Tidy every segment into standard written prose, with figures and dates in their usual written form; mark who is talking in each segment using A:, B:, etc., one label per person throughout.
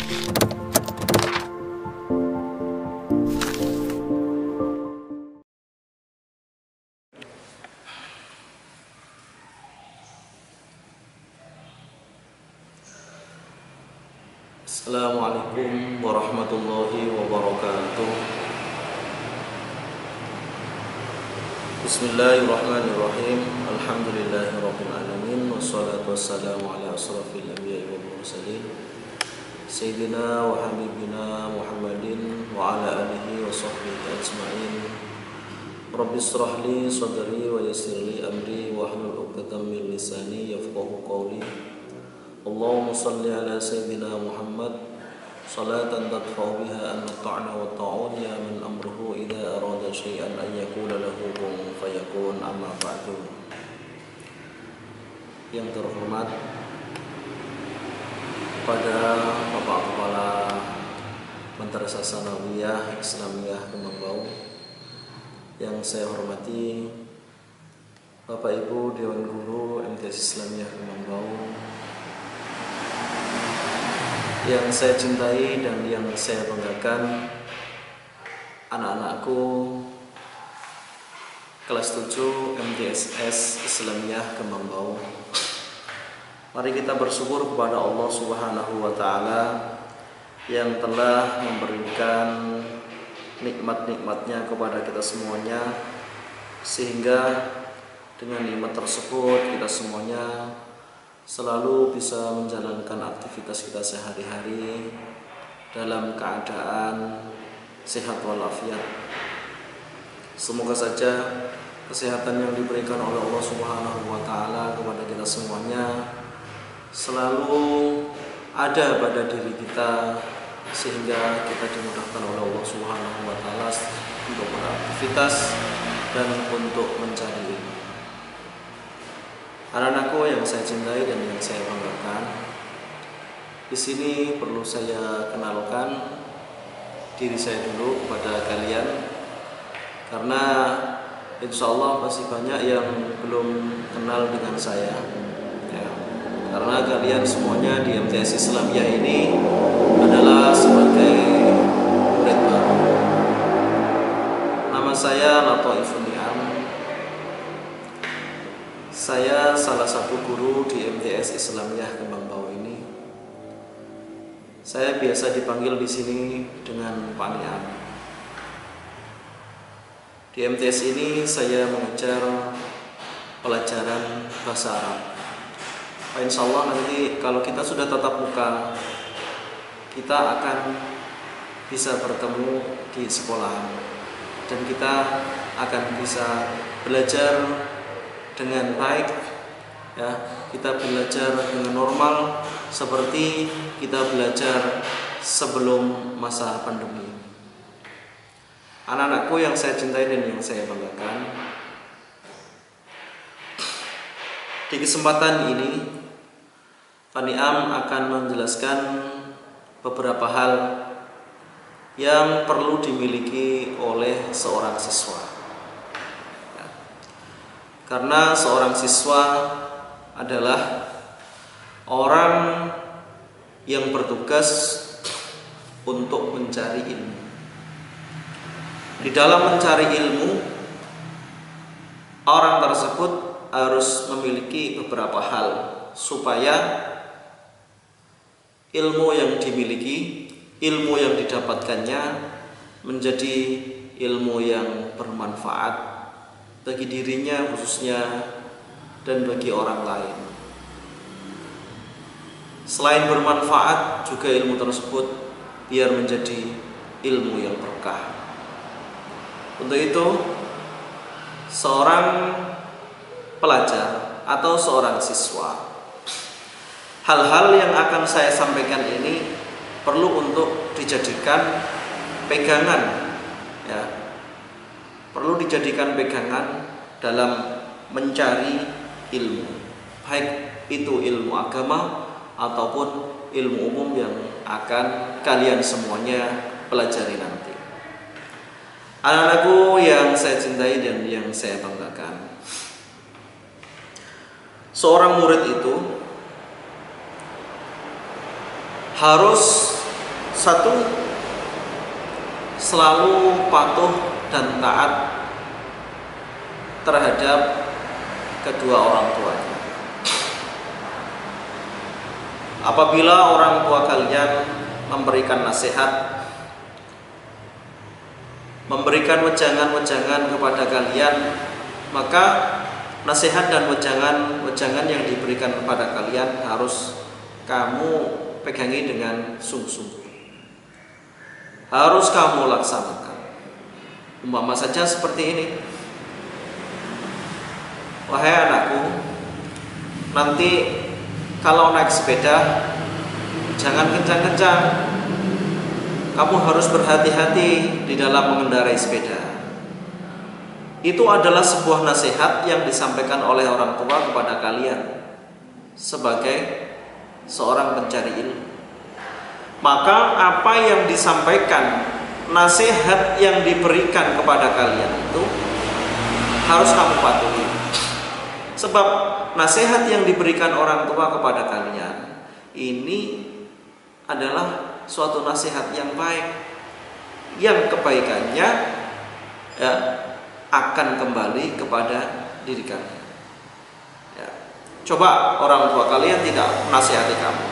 A: Assalamualaikum warahmatullahi wabarakatuh. Bismillahirrahmanirrahim. Alhamdulillahirabbil alamin wassalatu wassalamu ala asrofil anbiya'i wal mursalin sayyidina wa habibina Muhammadin wa ala alihi wa sahbihi ajma'in. Rabbi shrah li sadri wa yassir li amri wa hlul 'uqdatam min lisani yafqahu qawli. Allahumma salli ala sayyidina Muhammad salatan tadfa'u biha an ta'na wa ta'un ya man amruhu idza arada syai'an an yakuna lahu kun fayakun, amma ba'du. Yang terhormat pada Bapak Kepala Madrasah Tsanawiyah Islamiyah Kembang Bau, yang saya hormati Bapak Ibu Dewan Guru MTS Islamiyah Kembang Bau, yang saya cintai dan yang saya banggakan, anak-anakku kelas 7 MTSS Islamiyah Kembang Bau. Mari kita bersyukur kepada Allah Subhanahu wa Ta'ala yang telah memberikan nikmat-nikmatnya kepada kita semuanya, sehingga dengan nikmat tersebut kita semuanya selalu bisa menjalankan aktivitas kita sehari-hari dalam keadaan sehat walafiat. Semoga saja kesehatan yang diberikan oleh Allah Subhanahu wa Ta'ala kepada kita semuanya selalu ada pada diri kita, sehingga kita dimudahkan oleh Allah Subhanahu wa Ta'ala untuk beraktivitas dan untuk mencari ilmu. Anak-anakku yang saya cintai dan yang saya banggakan, di sini perlu saya kenalkan diri saya dulu kepada kalian, karena insya Allah masih banyak yang belum kenal dengan saya, ya. Karena kalian semuanya di MTS Islamiyah ini adalah sebagai murid baru. Nama saya Lataifun Ni'am. Saya salah satu guru di MTS Islamiyah Kembang Bau ini. Saya biasa dipanggil di sini dengan Pak Ni'am. Di MTS ini saya mengajar pelajaran bahasa Arab. Insya Allah nanti kalau kita sudah tatap muka, kita akan bisa bertemu di sekolah dan kita akan bisa belajar dengan baik, ya. Kita belajar dengan normal seperti kita belajar sebelum masa pandemi. Anak-anakku yang saya cintai dan yang saya banggakan, di kesempatan ini Pak Ni'am akan menjelaskan beberapa hal yang perlu dimiliki oleh seorang siswa. Karena seorang siswa adalah orang yang bertugas untuk mencari ilmu. Di dalam mencari ilmu, orang tersebut harus memiliki beberapa hal supaya ilmu yang dimiliki, ilmu yang didapatkannya menjadi ilmu yang bermanfaat bagi dirinya khususnya dan bagi orang lain. Selain bermanfaat, juga ilmu tersebut biar menjadi ilmu yang berkah. Untuk itu, seorang pelajar atau seorang siswa, hal-hal yang akan saya sampaikan ini perlu untuk dijadikan pegangan, ya. Perlu dijadikan pegangan dalam mencari ilmu, baik itu ilmu agama ataupun ilmu umum yang akan kalian semuanya pelajari nanti. Anak-anakku yang saya cintai dan yang saya banggakan, seorang murid itu harus Satu, selalu patuh dan taat terhadap kedua orang tuanya. Apabila orang tua kalian memberikan nasihat, memberikan wejangan-wejangan kepada kalian, maka nasihat dan wejangan yang diberikan kepada kalian harus kamu pegangi dengan sungguh-sungguh. Harus kamu laksanakan. Umpama saja seperti ini. Wahai anakku, nanti kalau naik sepeda jangan kencang-kencang. Kamu harus berhati-hati di dalam mengendarai sepeda. Itu adalah sebuah nasihat yang disampaikan oleh orang tua kepada kalian sebagai seorang pencari ilmu. Maka apa yang disampaikan, nasihat yang diberikan kepada kalian itu harus kamu patuhi. Sebab nasihat yang diberikan orang tua kepada kalian ini adalah suatu nasihat yang baik, yang kebaikannya ya, akan kembali kepada diri kalian. Ya. Coba orang tua kalian tidak menasihati kamu,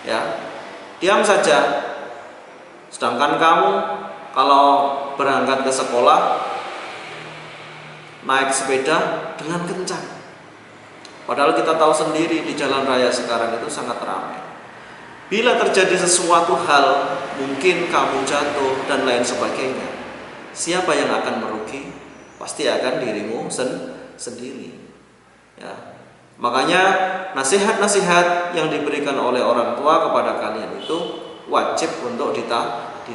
A: ya, diam saja. Sedangkan kamu kalau berangkat ke sekolah naik sepeda dengan kencang. Padahal kita tahu sendiri di jalan raya sekarang itu sangat ramai. Bila terjadi sesuatu hal, mungkin kamu jatuh dan lain sebagainya, siapa yang akan merugi? Pasti akan dirimu sendiri. Ya. Makanya nasihat-nasihat yang diberikan oleh orang tua kepada kalian itu wajib untuk ditaati,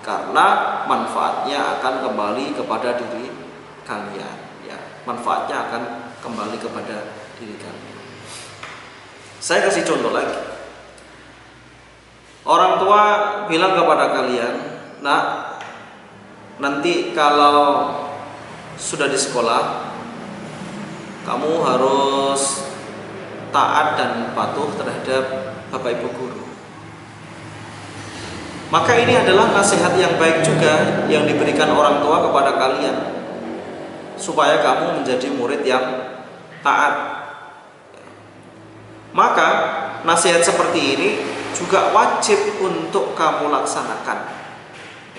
A: karena manfaatnya akan kembali kepada diri kalian. Ya, manfaatnya akan kembali kepada diri kalian. Saya kasih contoh lagi. Orang tua bilang kepada kalian, nak, nanti kalau sudah di sekolah, kamu harus taat dan patuh terhadap bapak ibu guru. Maka ini adalah nasihat yang baik juga yang diberikan orang tua kepada kalian, supaya kamu menjadi murid yang taat. Maka nasihat seperti ini juga wajib untuk kamu laksanakan.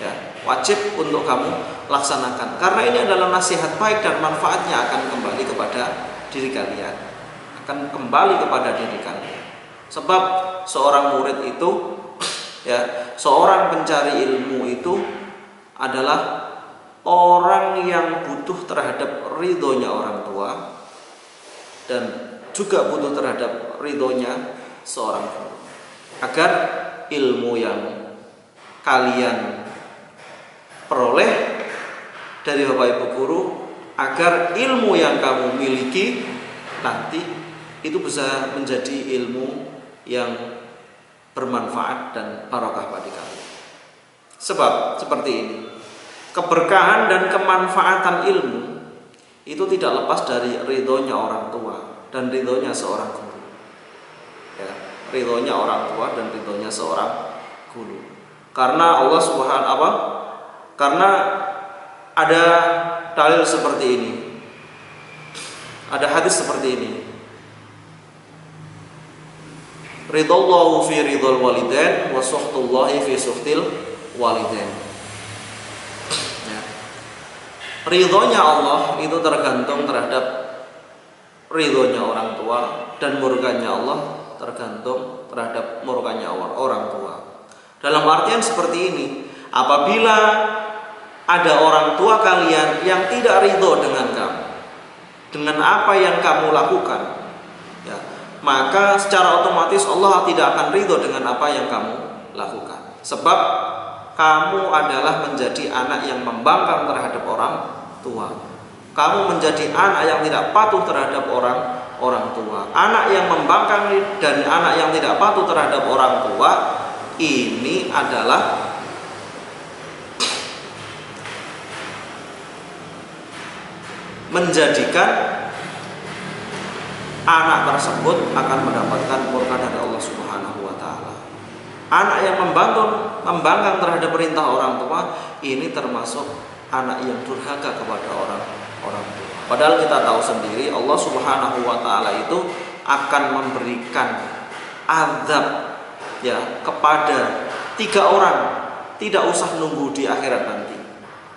A: Ya, wajib untuk kamu laksanakan, karena ini adalah nasihat baik dan manfaatnya akan kembali kepada diri kalian, akan kembali kepada diri kalian. Sebab seorang murid itu, ya, seorang pencari ilmu itu adalah orang yang butuh terhadap ridhonya orang tua dan juga butuh terhadap ridhonya seorang guru, agar ilmu yang kalian peroleh dari bapak ibu guru, agar ilmu yang kamu miliki nanti itu bisa menjadi ilmu yang bermanfaat dan barokah bagi kalian. Sebab seperti ini, keberkahan dan kemanfaatan ilmu itu tidak lepas dari ridhonya orang tua dan ridhonya seorang guru. Ya, ridhonya orang tua dan ridhonya seorang guru. Karena Allah Subhanahu, karena ada dalil seperti ini, ada hadis seperti ini. Ridallahu fi ridhal walidain wa suhtullahi fi suhtil walidain. Ya. Ridhonya Allah itu tergantung terhadap ridhonya orang tua, dan murkanya Allah tergantung terhadap murkanya orang tua. Dalam artian seperti ini, apabila ada orang tua kalian yang tidak ridho dengan kamu, dengan apa yang kamu lakukan, ya, maka secara otomatis Allah tidak akan ridho dengan apa yang kamu lakukan. Sebab kamu adalah menjadi anak yang membangkang terhadap orang tua. Kamu menjadi anak yang tidak patuh terhadap orang tua. Anak yang membangkang dan anak yang tidak patuh terhadap orang tua, ini adalah menjadikan anak tersebut akan mendapatkan murka dari Allah Subhanahu wa taala. anak yang membangkang terhadap perintah orang tua, ini termasuk anak yang durhaka kepada orang tua. Padahal kita tahu sendiri Allah Subhanahu wa taala itu akan memberikan azab ya kepada 3 orang, tidak usah nunggu di akhirat nanti.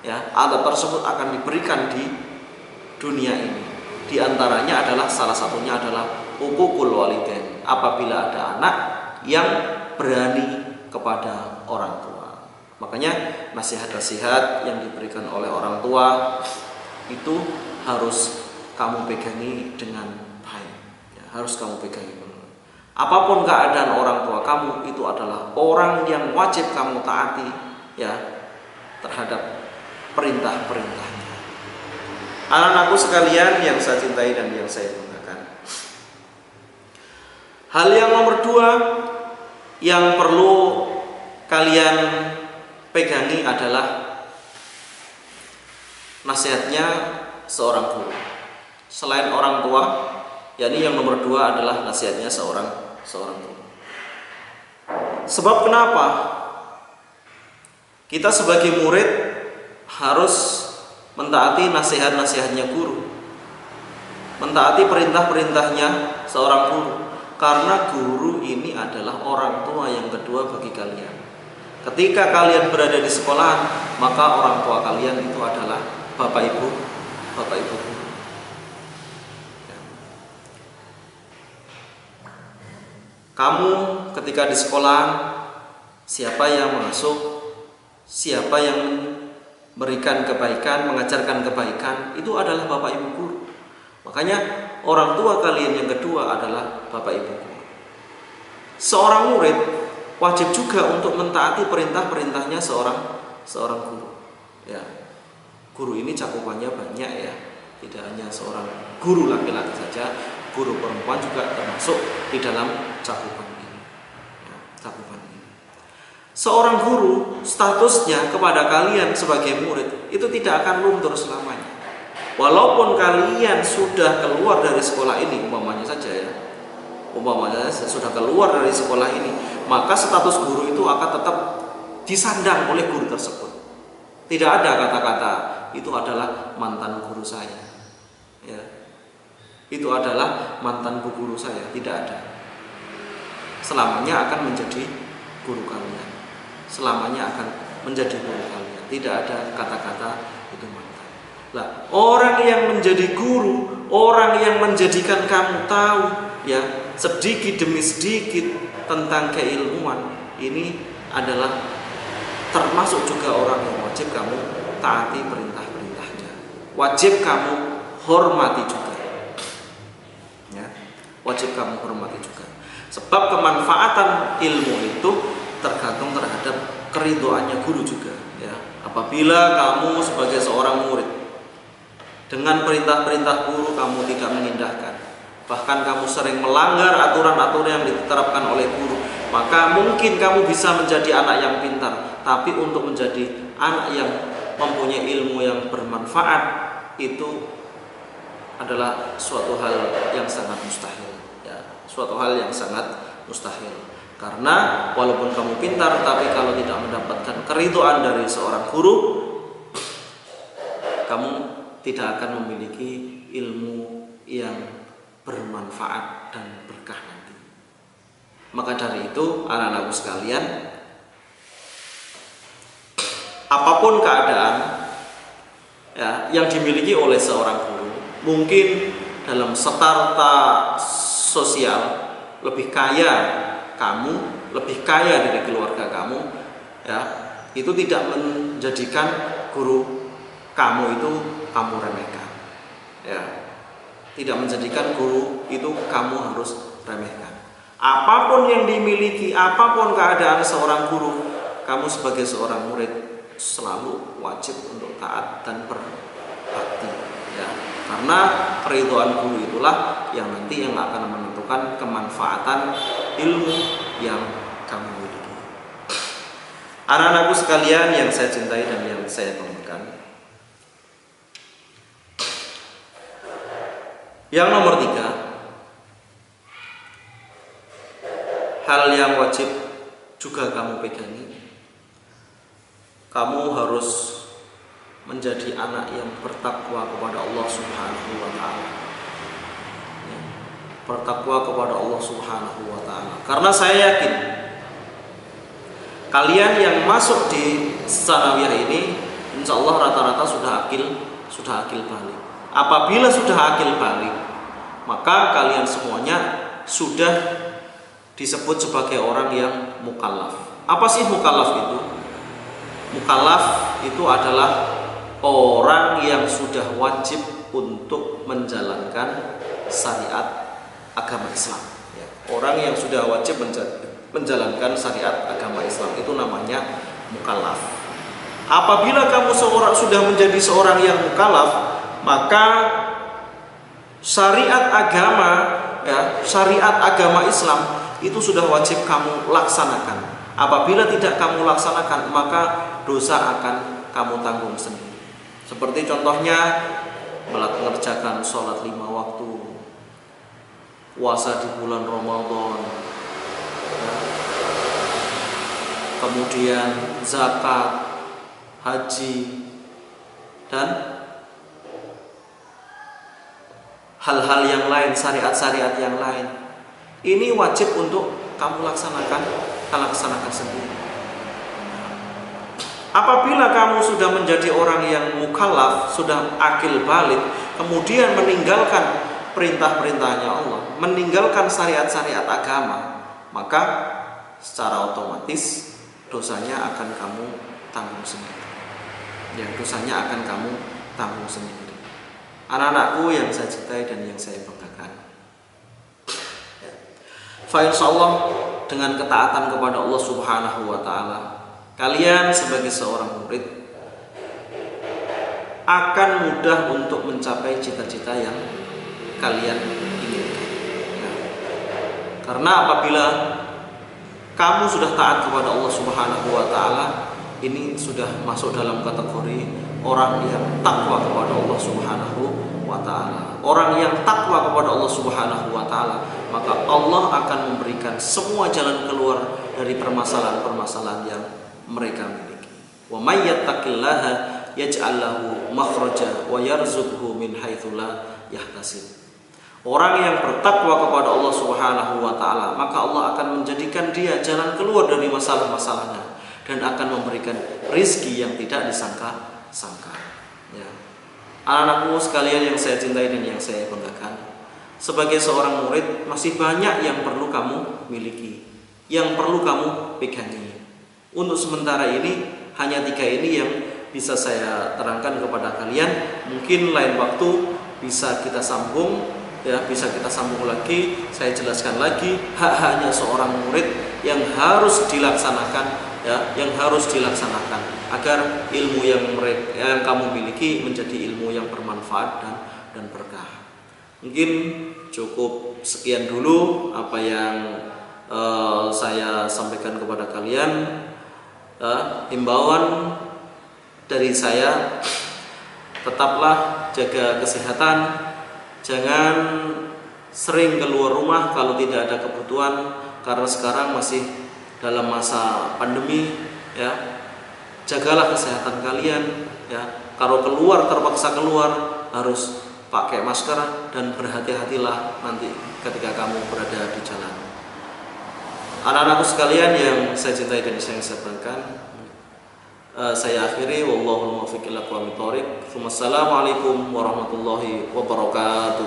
A: Ya, azab tersebut akan diberikan di dunia ini. Di antaranya adalah salah satunya adalah uququl walidain, apabila ada anak yang berani kepada orang tua. Makanya nasihat-nasihat yang diberikan oleh orang tua itu harus kamu pegangi dengan baik ya, harus kamu pegangi benar. Apapun keadaan orang tua kamu, itu adalah orang yang wajib kamu taati ya terhadap perintah-perintahnya. Anak-anakku sekalian yang saya cintai dan yang saya banggakan, hal yang nomor 2 yang perlu kalian pegangi adalah nasihatnya seorang guru. Selain orang tua, yakni yang nomor 2 adalah nasihatnya seorang guru. Sebab kenapa? Kita sebagai murid harus mentaati nasihat-nasihatnya guru, mentaati perintah-perintahnya seorang guru, karena guru ini adalah orang tua yang kedua bagi kalian. Ketika kalian berada di sekolah, maka orang tua kalian itu adalah bapak ibu guru. Kamu ketika di sekolah, siapa yang mengasuh, siapa yang berikan kebaikan, mengajarkan kebaikan, itu adalah bapak ibu guru. Makanya orang tua kalian yang kedua adalah bapak ibu guru. Seorang murid wajib juga untuk mentaati perintah-perintahnya seorang guru. Ya, guru ini cakupannya banyak ya, tidak hanya seorang guru laki-laki saja, guru perempuan juga termasuk di dalam cakupan ini. Ya, cakupan ini. Seorang guru statusnya kepada kalian sebagai murid itu tidak akan luntur selamanya. Walaupun kalian sudah keluar dari sekolah ini, umpamanya sudah keluar dari sekolah ini, maka status guru itu akan tetap disandang oleh guru tersebut. Tidak ada kata-kata itu adalah mantan guru saya. Ya. Itu adalah mantan guru saya, tidak ada. Selamanya akan menjadi guru kalian. Selamanya akan menjadi guru kalian. Tidak ada kata-kata itu mantan. Lah, orang yang menjadi guru, orang yang menjadikan kamu tahu ya sedikit demi sedikit tentang keilmuan, ini adalah termasuk juga orang yang wajib kamu taati perintah-perintahnya. Wajib kamu hormati juga. Ya, wajib kamu hormati juga. Sebab kemanfaatan ilmu itu tergantung terhadap keridhoannya guru juga ya. Apabila kamu sebagai seorang murid dengan perintah-perintah guru kamu tidak mengindahkan, bahkan kamu sering melanggar aturan-aturan yang diterapkan oleh guru, maka mungkin kamu bisa menjadi anak yang pintar, tapi untuk menjadi anak yang mempunyai ilmu yang bermanfaat itu adalah suatu hal yang sangat mustahil ya, suatu hal yang sangat mustahil. Karena walaupun kamu pintar, tapi kalau tidak mendapatkan keridhaan dari seorang guru, kamu tidak akan memiliki ilmu yang bermanfaat dan berkah nanti. Maka dari itu, anak-anakku sekalian, apapun keadaan ya, yang dimiliki oleh seorang guru, mungkin dalam strata sosial lebih kaya kamu, lebih kaya dari keluarga kamu ya, itu tidak menjadikan guru kamu itu kamu remehkan ya, tidak menjadikan guru itu kamu harus remehkan. Apapun yang dimiliki, apapun keadaan seorang guru, kamu sebagai seorang murid selalu wajib untuk taat dan berbakti ya. Karena keridhaan guru itulah yang nanti yang akan menentukan kemanfaatan ilmu yang kamu miliki. Anak-anakku sekalian yang saya cintai dan yang saya banggakan, yang nomor 3, hal yang wajib juga kamu pegangi. Kamu harus menjadi anak yang bertakwa kepada Allah Subhanahu wa taala. Ya, bertakwa kepada Allah Subhanahu wa taala. Karena saya yakin kalian yang masuk di Tsanawiyah ini insya Allah rata-rata sudah akil balik. Apabila sudah akil balik, maka kalian semuanya sudah disebut sebagai orang yang mukallaf. Apa sih mukallaf itu? Mukallaf itu adalah orang yang sudah wajib untuk menjalankan syariat agama Islam. Ya, orang yang sudah wajib menjalankan syariat agama Islam itu namanya mukallaf. Apabila kamu sudah menjadi seorang yang mukallaf, maka syariat agama, ya, syariat agama Islam itu sudah wajib kamu laksanakan. Apabila tidak kamu laksanakan, maka dosa akan kamu tanggung sendiri. Seperti contohnya mengerjakan sholat 5 waktu, puasa di bulan Ramadan, ya, kemudian zakat, haji, dan hal-hal yang lain, syariat-syariat yang lain. Ini wajib untuk kamu laksanakan sendiri. Apabila kamu sudah menjadi orang yang mukallaf, sudah akil balik, kemudian meninggalkan perintah-perintahnya Allah, meninggalkan syariat-syariat agama, maka secara otomatis dosanya akan kamu tanggung sendiri. Ya, dosanya akan kamu tanggung sendiri. Anak-anakku yang saya cintai dan yang saya banggakan. Fa insyaallah dengan ketaatan kepada Allah Subhanahu wa taala, kalian sebagai seorang murid akan mudah untuk mencapai cita-cita yang kalian inginkan. Nah, karena apabila kamu sudah taat kepada Allah Subhanahu wa taala, ini sudah masuk dalam kategori orang yang takwa kepada Allah Subhanahu wa taala. Orang yang takwa kepada Allah Subhanahu wa taala, maka Allah akan memberikan semua jalan keluar dari permasalahan-permasalahan yang mereka miliki. Wa may yattaqillaha yaj'al lahu makhraja wa yarzuqhu min haitsu la yahtasib. Orang yang bertakwa kepada Allah Subhanahu wa taala, maka Allah akan menjadikan dia jalan keluar dari masalah-masalahnya dan akan memberikan rizki yang tidak disangka-sangka. Ya. Anak-anakku sekalian yang saya cintai dan yang saya banggakan, sebagai seorang murid masih banyak yang perlu kamu miliki, yang perlu kamu pegangi. Untuk sementara ini hanya 3 ini yang bisa saya terangkan kepada kalian. Mungkin lain waktu bisa kita sambung, ya, bisa kita sambung lagi. Saya jelaskan lagi hak-haknya seorang murid yang harus dilaksanakan, ya, yang harus dilaksanakan agar ilmu yang kamu miliki menjadi ilmu yang bermanfaat dan berkah. Mungkin cukup sekian dulu apa yang saya sampaikan kepada kalian. Himbauan dari saya, tetaplah jaga kesehatan, jangan sering keluar rumah kalau tidak ada kebutuhan, karena sekarang masih dalam masa pandemi, ya. Jagalah kesehatan kalian, ya. Kalau keluar, terpaksa keluar, harus pakai masker dan berhati-hatilah nanti ketika kamu berada di jalan. Anak-anakku sekalian yang saya cintai dan saya banggakan, saya akhiri, wallahul muwaffiq ila aqwamit thoriq. Wassalamualaikum warahmatullahi wabarakatuh.